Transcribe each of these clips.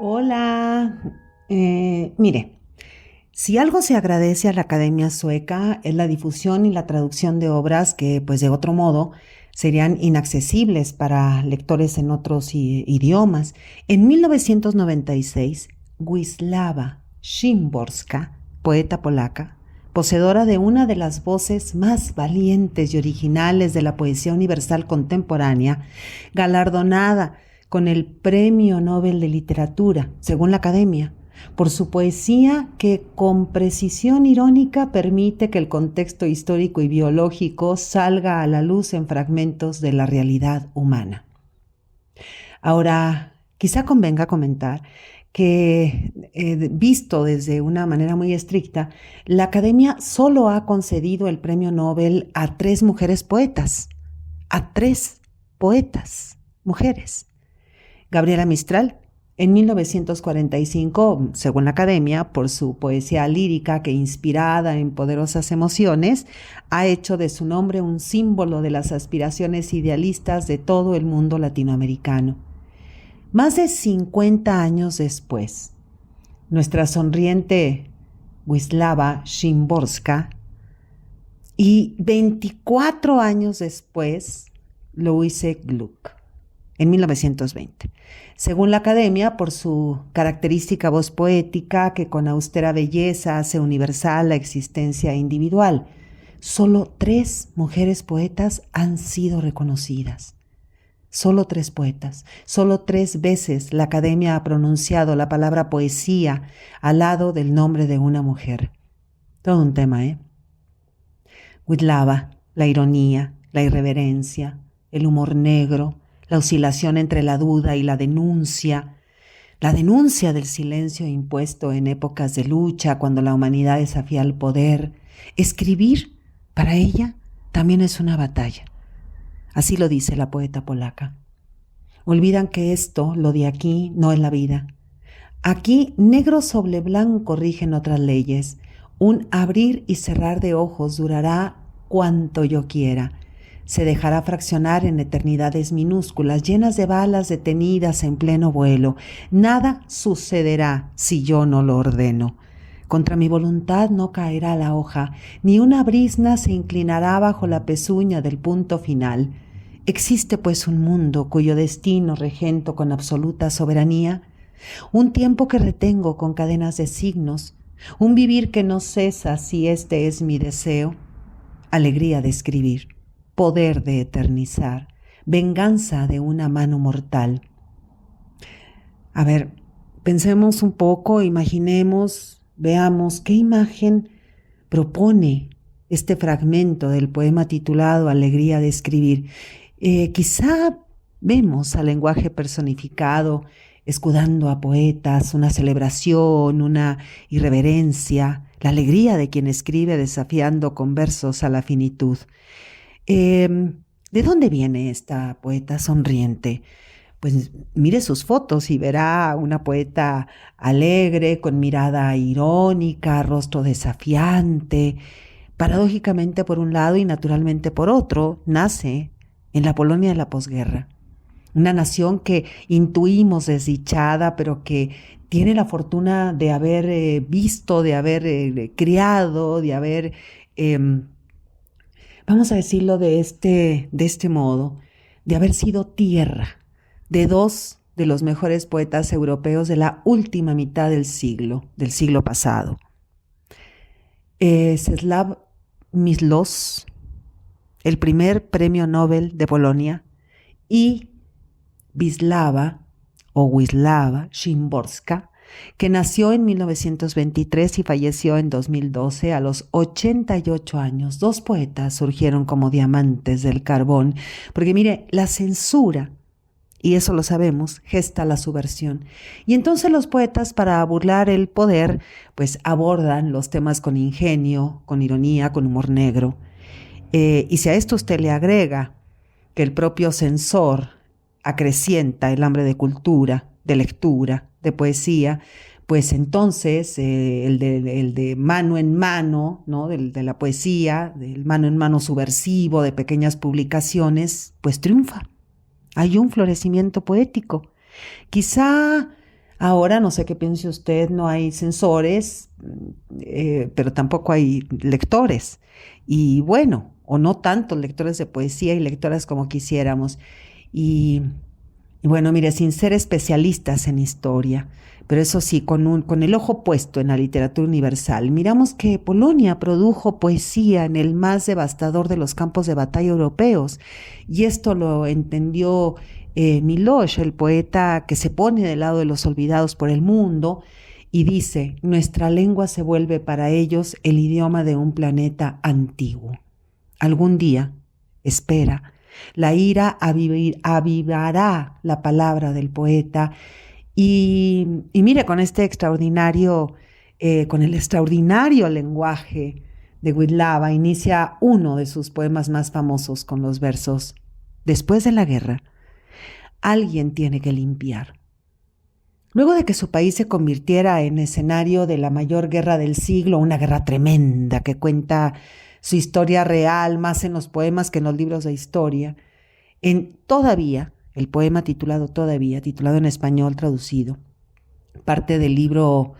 Hola. Mire, si algo se agradece a la Academia Sueca es la difusión y la traducción de obras que, pues de otro modo, serían inaccesibles para lectores en otros idiomas. En 1996, Wisława Szymborska, poeta polaca, poseedora de una de las voces más valientes y originales de la poesía universal contemporánea, galardonada con el Premio Nobel de Literatura, según la Academia, por su poesía que con precisión irónica permite que el contexto histórico y biológico salga a la luz en fragmentos de la realidad humana. Ahora, quizá convenga comentar que, visto desde una manera muy estricta, la Academia solo ha concedido el Premio Nobel a 3 mujeres poetas, a 3 poetas, mujeres. Gabriela Mistral, en 1945, según la Academia, por su poesía lírica que, inspirada en poderosas emociones, ha hecho de su nombre un símbolo de las aspiraciones idealistas de todo el mundo latinoamericano. Más de 50 años después, nuestra sonriente Wisława Szymborska, y 24 años después, Louise Gluck, en 1920. Según la Academia, por su característica voz poética que con austera belleza hace universal la existencia individual, solo 3 mujeres poetas han sido reconocidas. Solo 3 poetas, solo 3 veces la Academia ha pronunciado la palabra poesía al lado del nombre de una mujer. Todo un tema, ¿eh? Wisława, la ironía, la irreverencia, el humor negro, la oscilación entre la duda y la denuncia del silencio impuesto en épocas de lucha cuando la humanidad desafía el poder. Escribir, para ella, también es una batalla. Así lo dice la poeta polaca. Olvidan que esto, lo de aquí, no es la vida. Aquí, negro sobre blanco rigen otras leyes. Un abrir y cerrar de ojos durará cuanto yo quiera. Se dejará fraccionar en eternidades minúsculas, llenas de balas detenidas en pleno vuelo. Nada sucederá si yo no lo ordeno. Contra mi voluntad no caerá la hoja, ni una brizna se inclinará bajo la pezuña del punto final. ¿Existe pues un mundo cuyo destino regento con absoluta soberanía? Un tiempo que retengo con cadenas de signos, un vivir que no cesa si este es mi deseo. Alegría de escribir, poder de eternizar, venganza de una mano mortal. A ver, pensemos un poco, imaginemos, veamos qué imagen propone este fragmento del poema titulado Alegría de escribir. Quizá vemos al lenguaje personificado escudando a poetas, una celebración, una irreverencia, la alegría de quien escribe desafiando con versos a la finitud. ¿De dónde viene esta poeta sonriente? Pues mire sus fotos y verá una poeta alegre, con mirada irónica, rostro desafiante. Paradójicamente por un lado y naturalmente por otro, nace en la Polonia de la posguerra. Una nación que intuimos desdichada, pero que tiene la fortuna de haber visto, de haber criado, de haber, vamos a decirlo de este modo, de haber sido tierra de 2 de los mejores poetas europeos de la última mitad del siglo pasado. Czesław Miłosz, el primer premio Nobel de Polonia, y Wisława Szymborska, que nació en 1923 y falleció en 2012 a los 88 años. 2 poetas surgieron como diamantes del carbón, porque mire, la censura, y eso lo sabemos, gesta la subversión. Y entonces los poetas, para burlar el poder, pues abordan los temas con ingenio, con ironía, con humor negro. Y si a esto usted le agrega que el propio censor acrecienta el hambre de cultura, de lectura, de poesía, pues entonces el de mano en mano, ¿no? de la poesía, del mano en mano subversivo, de pequeñas publicaciones, pues triunfa. Hay un florecimiento poético. Quizá Ahora, no sé qué piense usted, no hay censores, pero tampoco hay lectores. Y bueno, o no tantos lectores de poesía y lectoras como quisiéramos. Y, y bueno, mire, sin ser especialistas en historia, pero eso sí, con el ojo puesto en la literatura universal, miramos que Polonia produjo poesía en el más devastador de los campos de batalla europeos, y esto lo entendió Milosz, el poeta que se pone del lado de los olvidados por el mundo, y dice: nuestra lengua se vuelve para ellos el idioma de un planeta antiguo. Algún día, espera, la ira avivará la palabra del poeta y mire, con con el extraordinario lenguaje de Wisława, inicia uno de sus poemas más famosos con los versos: después de la guerra, alguien tiene que limpiar. Luego de que su país se convirtiera en escenario de la mayor guerra del siglo, una guerra tremenda que cuenta su historia real más en los poemas que en los libros de historia, el poema titulado en español traducido, parte del libro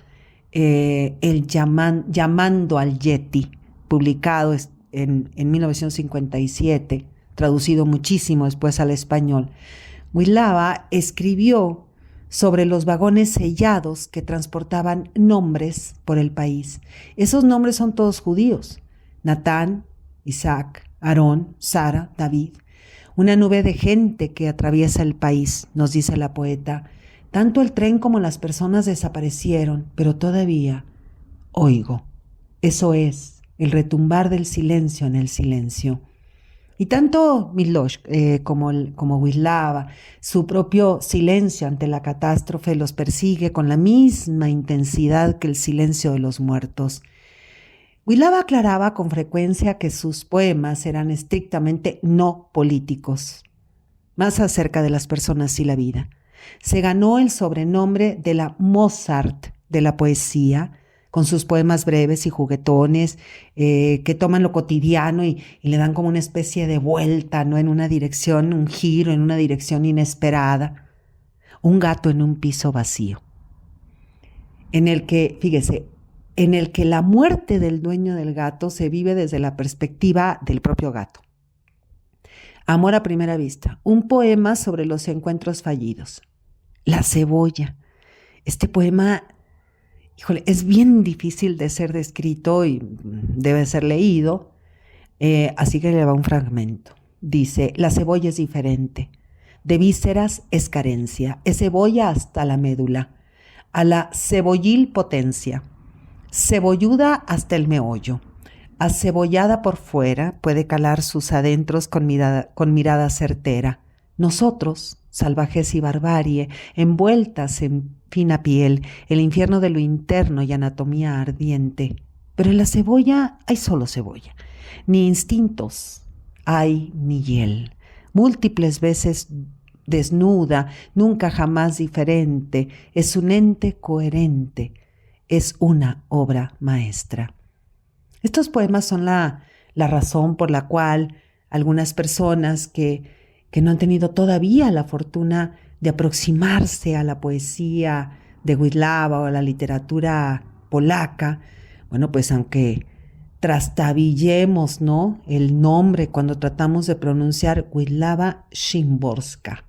Llamando al Yeti, publicado en 1957, traducido muchísimo después al español. Wisława escribió sobre los vagones sellados que transportaban nombres por el país. Esos nombres son todos judíos: Natán, Isaac, Aarón, Sara, David. Una nube de gente que atraviesa el país, nos dice la poeta. Tanto el tren como las personas desaparecieron, pero todavía oigo. Eso es, el retumbar del silencio en el silencio. Y tanto Milosz como Wisława, su propio silencio ante la catástrofe los persigue con la misma intensidad que el silencio de los muertos. Wisława aclaraba con frecuencia que sus poemas eran estrictamente no políticos, más acerca de las personas y la vida. Se ganó el sobrenombre de la Mozart de la poesía, con sus poemas breves y juguetones, que toman lo cotidiano y le dan como una especie de vuelta, ¿no? En una dirección, un giro, en una dirección inesperada. Un gato en un piso vacío, en el que, fíjese, en el que la muerte del dueño del gato se vive desde la perspectiva del propio gato. Amor a primera vista, un poema sobre los encuentros fallidos. La cebolla. Este poema, híjole, es bien difícil de ser descrito y debe ser leído, así que le va un fragmento. Dice: la cebolla es diferente, de vísceras es carencia, es cebolla hasta la médula, a la cebollil potencia, cebolluda hasta el meollo, acebollada por fuera, puede calar sus adentros con mirada certera. Nosotros, salvajez y barbarie, envueltas en fina piel, el infierno de lo interno y anatomía ardiente. Pero en la cebolla hay solo cebolla, ni instintos hay ni hiel. Múltiples veces desnuda, nunca jamás diferente, es un ente coherente, es una obra maestra. Estos poemas son la razón por la cual algunas personas que no han tenido todavía la fortuna de aproximarse a la poesía de Wisława o a la literatura polaca, bueno, pues aunque trastabillemos, ¿no?, el nombre cuando tratamos de pronunciar Wisława Szymborska,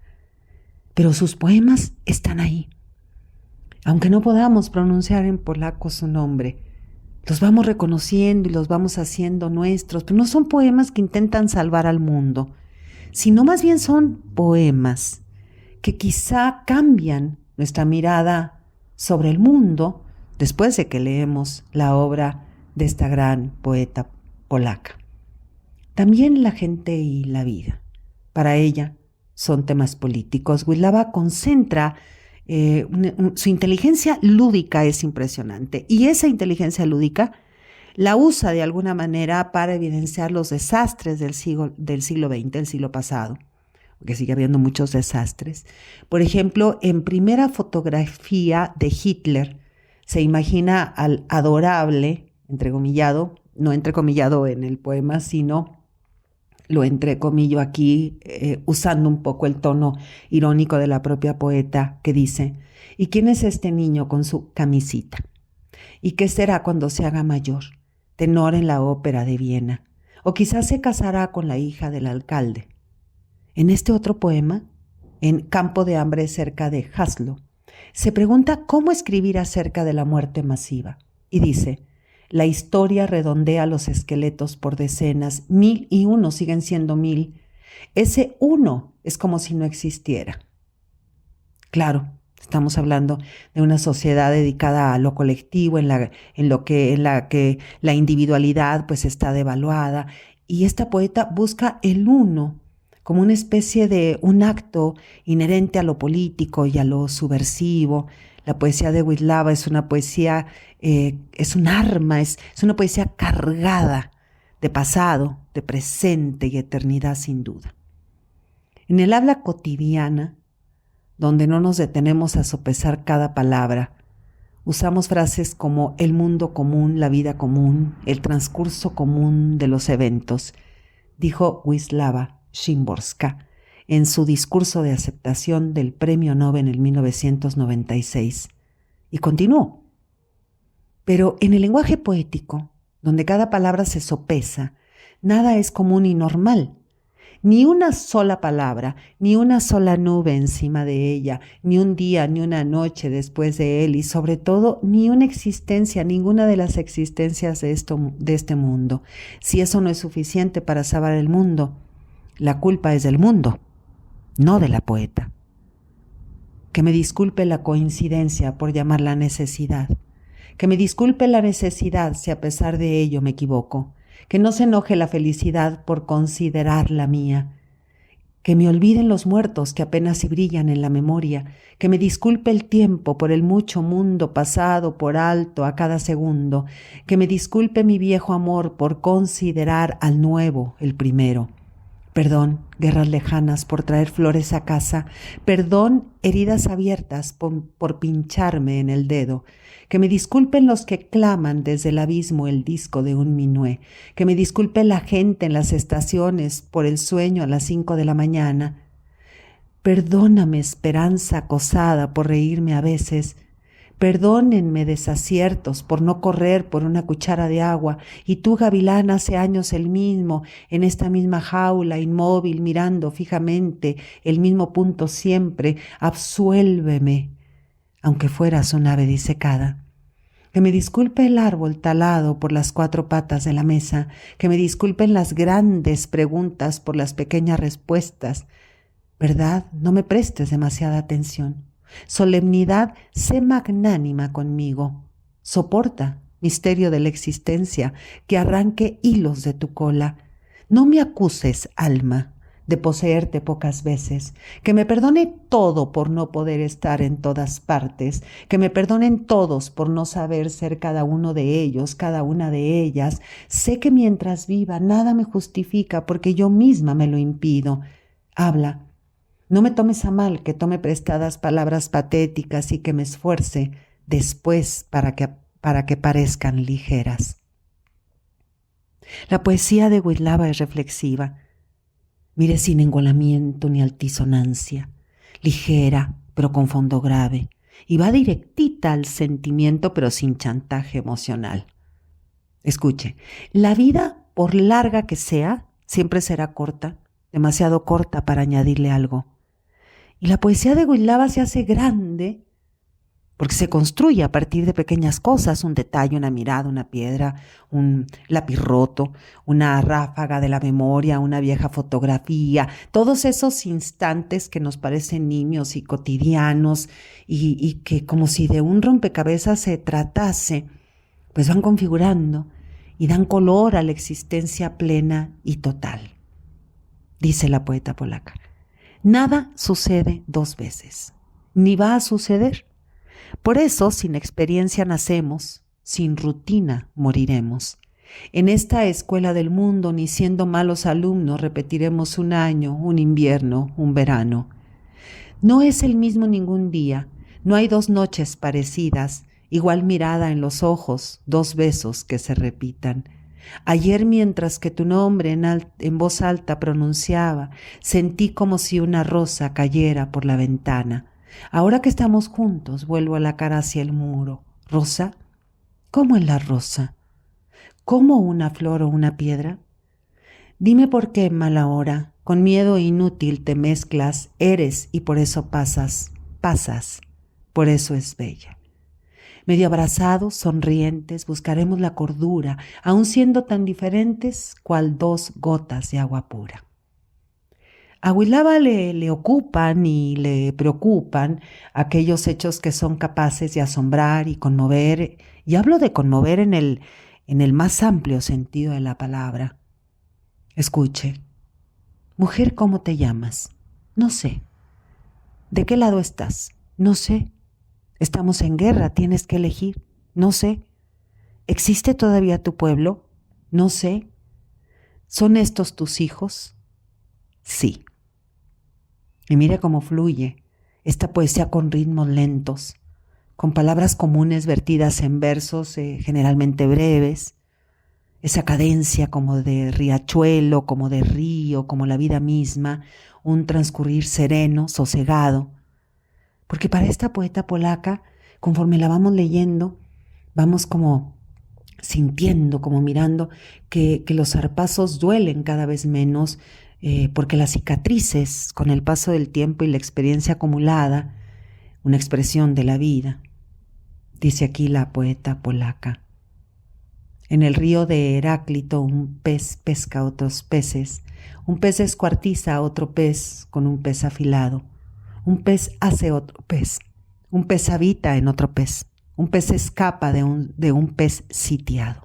pero sus poemas están ahí. Aunque no podamos pronunciar en polaco su nombre, los vamos reconociendo y los vamos haciendo nuestros, pero no son poemas que intentan salvar al mundo, sino más bien son poemas que quizá cambian nuestra mirada sobre el mundo después de que leemos la obra de esta gran poeta polaca. También la gente y la vida, para ella, son temas políticos. Wisława concentra su inteligencia lúdica es impresionante, y esa inteligencia lúdica la usa de alguna manera para evidenciar los desastres del siglo XX, el siglo pasado, porque sigue habiendo muchos desastres. Por ejemplo, en primera fotografía de Hitler se imagina al adorable, entrecomillado, no entrecomillado en el poema, sino lo entrecomillo aquí, usando un poco el tono irónico de la propia poeta, que dice: ¿y quién es este niño con su camisita? ¿Y qué será cuando se haga mayor? Tenor en la ópera de Viena. O quizás se casará con la hija del alcalde. En este otro poema, en Campo de hambre cerca de Haslo, se pregunta cómo escribir acerca de la muerte masiva. Y dice: la historia redondea los esqueletos por decenas, 1001 siguen siendo 1000. Ese uno es como si no existiera. Claro, estamos hablando de una sociedad dedicada a lo colectivo, en la que la individualidad pues está devaluada, y esta poeta busca el uno como una especie de un acto inherente a lo político y a lo subversivo. La poesía de Wisława es una poesía, es un arma, es una poesía cargada de pasado, de presente y eternidad sin duda. En el habla cotidiana, donde no nos detenemos a sopesar cada palabra, usamos frases como el mundo común, la vida común, el transcurso común de los eventos, dijo Wisława Szymborska en su discurso de aceptación del Premio Nobel en 1996. Y continuó. Pero en el lenguaje poético, donde cada palabra se sopesa, nada es común y normal. Ni una sola palabra, ni una sola nube encima de ella, ni un día, ni una noche después de él, y sobre todo, ni una existencia, ninguna de las existencias de este mundo. Si eso no es suficiente para salvar el mundo, la culpa es del mundo, no de la poeta. Que me disculpe la coincidencia por llamarla necesidad. Que me disculpe la necesidad si a pesar de ello me equivoco. Que no se enoje la felicidad por considerarla mía. Que me olviden los muertos que apenas si brillan en la memoria. Que me disculpe el tiempo por el mucho mundo pasado por alto a cada segundo. Que me disculpe mi viejo amor por considerar al nuevo el primero. Perdón, guerras lejanas, por traer flores a casa. Perdón, heridas abiertas por pincharme en el dedo. Que me disculpen los que claman desde el abismo el disco de un minué. Que me disculpe la gente en las estaciones por el sueño a las 5 de la mañana. Perdóname, esperanza acosada, por reírme a veces. Perdónenme desaciertos por no correr por una cuchara de agua, y tú, gavilán, hace años el mismo, en esta misma jaula, inmóvil, mirando fijamente el mismo punto siempre, absuélveme, aunque fueras un ave disecada. Que me disculpe el árbol talado por las 4 patas de la mesa, que me disculpen las grandes preguntas por las pequeñas respuestas. ¿Verdad? No me prestes demasiada atención. Solemnidad, sé magnánima conmigo. Soporta, misterio de la existencia, que arranque hilos de tu cola. No me acuses, alma, de poseerte pocas veces. Que me perdone todo por no poder estar en todas partes. Que me perdonen todos por no saber ser cada uno de ellos, cada una de ellas. Sé que mientras viva nada me justifica porque yo misma me lo impido. Habla. No me tomes a mal que tome prestadas palabras patéticas y que me esfuerce después para que parezcan ligeras. La poesía de Wisława es reflexiva. Mire, sin engolamiento ni altisonancia, ligera pero con fondo grave, y va directita al sentimiento pero sin chantaje emocional. Escuche, la vida, por larga que sea, siempre será corta, demasiado corta para añadirle algo. Y la poesía de Wisława se hace grande porque se construye a partir de pequeñas cosas, un detalle, una mirada, una piedra, un lápiz roto, una ráfaga de la memoria, una vieja fotografía, todos esos instantes que nos parecen nimios y cotidianos y que como si de un rompecabezas se tratase, pues van configurando y dan color a la existencia plena y total. Dice la poeta polaca. Nada sucede 2 veces, ni va a suceder. Por eso, sin experiencia nacemos, sin rutina moriremos. En esta escuela del mundo, ni siendo malos alumnos, repetiremos un año, un invierno, un verano. No es el mismo ningún día, no hay 2 noches parecidas, igual mirada en los ojos, 2 besos que se repitan. Ayer mientras que tu nombre en voz alta pronunciaba, sentí como si una rosa cayera por la ventana. Ahora que estamos juntos, vuelvo la cara hacia el muro. ¿Rosa? ¿Cómo es la rosa? ¿Cómo una flor o una piedra? Dime por qué, mala hora, con miedo inútil te mezclas, eres y por eso pasas, por eso es bella. Medio abrazados, sonrientes, buscaremos la cordura, aun siendo tan diferentes cual dos gotas de agua pura. A Huilaba le ocupan y le preocupan aquellos hechos que son capaces de asombrar y conmover, y hablo de conmover en el más amplio sentido de la palabra. Escuche. Mujer, ¿cómo te llamas? No sé. ¿De qué lado estás? No sé. Estamos en guerra, tienes que elegir. No sé. ¿Existe todavía tu pueblo? No sé. ¿Son estos tus hijos? Sí. Y mire cómo fluye esta poesía con ritmos lentos, con palabras comunes vertidas en versos generalmente breves, esa cadencia como de riachuelo, como de río, como la vida misma, un transcurrir sereno, sosegado. Porque para esta poeta polaca, conforme la vamos leyendo, vamos como sintiendo, como mirando que los zarpazos duelen cada vez menos, porque las cicatrices, con el paso del tiempo y la experiencia acumulada, una expresión de la vida, dice aquí la poeta polaca. En el río de Heráclito un pez pesca a otros peces, un pez descuartiza a otro pez con un pez afilado, un pez hace otro pez, un pez habita en otro pez, un pez escapa de un pez sitiado.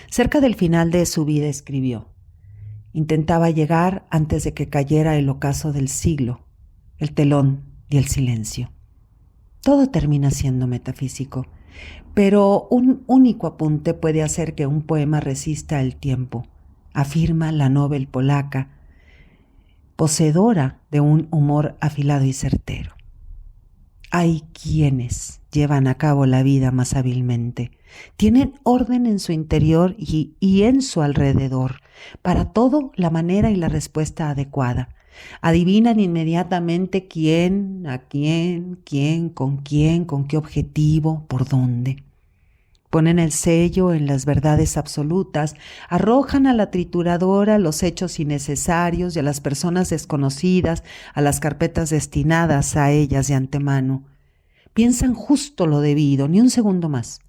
Cerca del final de su vida escribió: intentaba llegar antes de que cayera el ocaso del siglo, el telón y el silencio. Todo termina siendo metafísico, pero un único apunte puede hacer que un poema resista el tiempo, afirma la Nobel polaca, poseedora de un humor afilado y certero. Hay quienes llevan a cabo la vida más hábilmente, tienen orden en su interior y en su alrededor, para todo la manera y la respuesta adecuada. Adivinan inmediatamente quién, a quién, con qué objetivo, por dónde. Ponen el sello en las verdades absolutas, arrojan a la trituradora los hechos innecesarios y a las personas desconocidas a las carpetas destinadas a ellas de antemano. Piensan justo lo debido, ni un segundo más,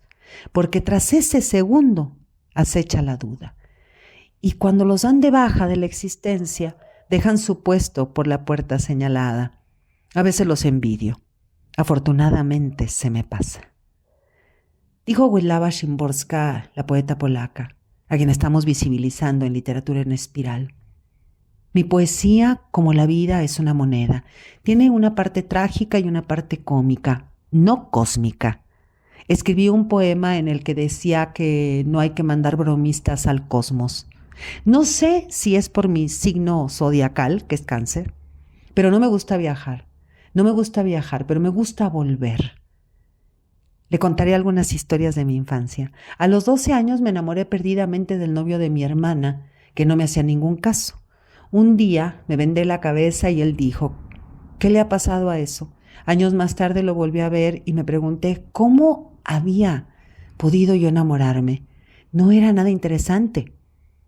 porque tras ese segundo acecha la duda. Y cuando los dan de baja de la existencia, dejan su puesto por la puerta señalada. A veces los envidio. Afortunadamente se me pasa. Dijo Wisława Szymborska, la poeta polaca, a quien estamos visibilizando en Literatura en Espiral. Mi poesía, como la vida, es una moneda. Tiene una parte trágica y una parte cómica, no cósmica. Escribí un poema en el que decía que no hay que mandar bromistas al cosmos. No sé si es por mi signo zodiacal, que es Cáncer, pero no me gusta viajar. No me gusta viajar, pero me gusta volver. Le contaré algunas historias de mi infancia. A los 12 años me enamoré perdidamente del novio de mi hermana, que no me hacía ningún caso. Un día me vendé la cabeza y él dijo: ¿qué le ha pasado a eso? Años más tarde lo volví a ver y me pregunté cómo había podido yo enamorarme. No era nada interesante.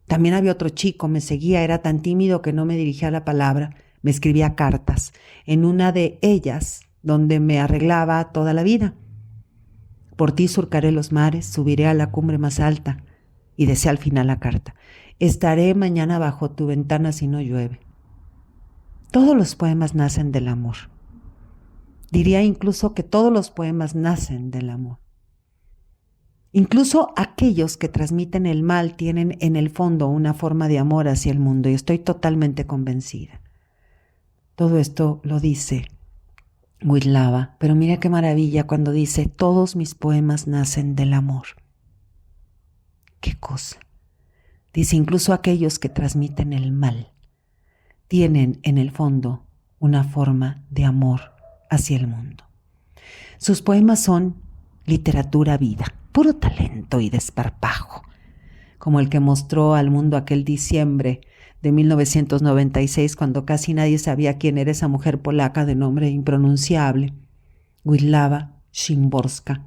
También había otro chico, me seguía, era tan tímido que no me dirigía la palabra, me escribía cartas, en una de ellas donde me arreglaba toda la vida. Por ti surcaré los mares, subiré a la cumbre más alta, y decía al final la carta: estaré mañana bajo tu ventana si no llueve. Todos los poemas nacen del amor. Diría incluso que todos los poemas nacen del amor. Incluso aquellos que transmiten el mal tienen en el fondo una forma de amor hacia el mundo, y estoy totalmente convencida. Todo esto lo dice Wisława, pero mira qué maravilla cuando dice: todos mis poemas nacen del amor. ¿Qué cosa? Dice: incluso aquellos que transmiten el mal tienen en el fondo una forma de amor hacia el mundo. Sus poemas son literatura vida, puro talento y desparpajo. como el que mostró al mundo aquel diciembre de 1996, cuando casi nadie sabía quién era esa mujer polaca de nombre impronunciable, Wisława Szymborska.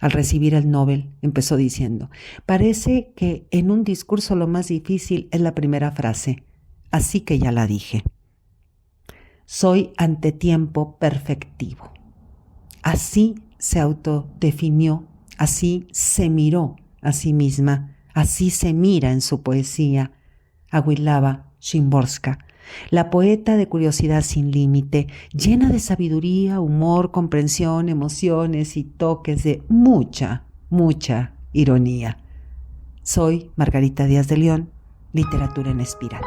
Al recibir el Nobel, empezó diciendo: parece que en un discurso lo más difícil es la primera frase, así que ya la dije. Soy antetiempo perfectivo. Así se autodefinió, así se miró a sí misma, así se mira en su poesía a Wisława Szymborska, la poeta de curiosidad sin límite, llena de sabiduría, humor, comprensión, emociones y toques de mucha, mucha ironía. Soy Margarita Díaz de León, Literatura en Espiral.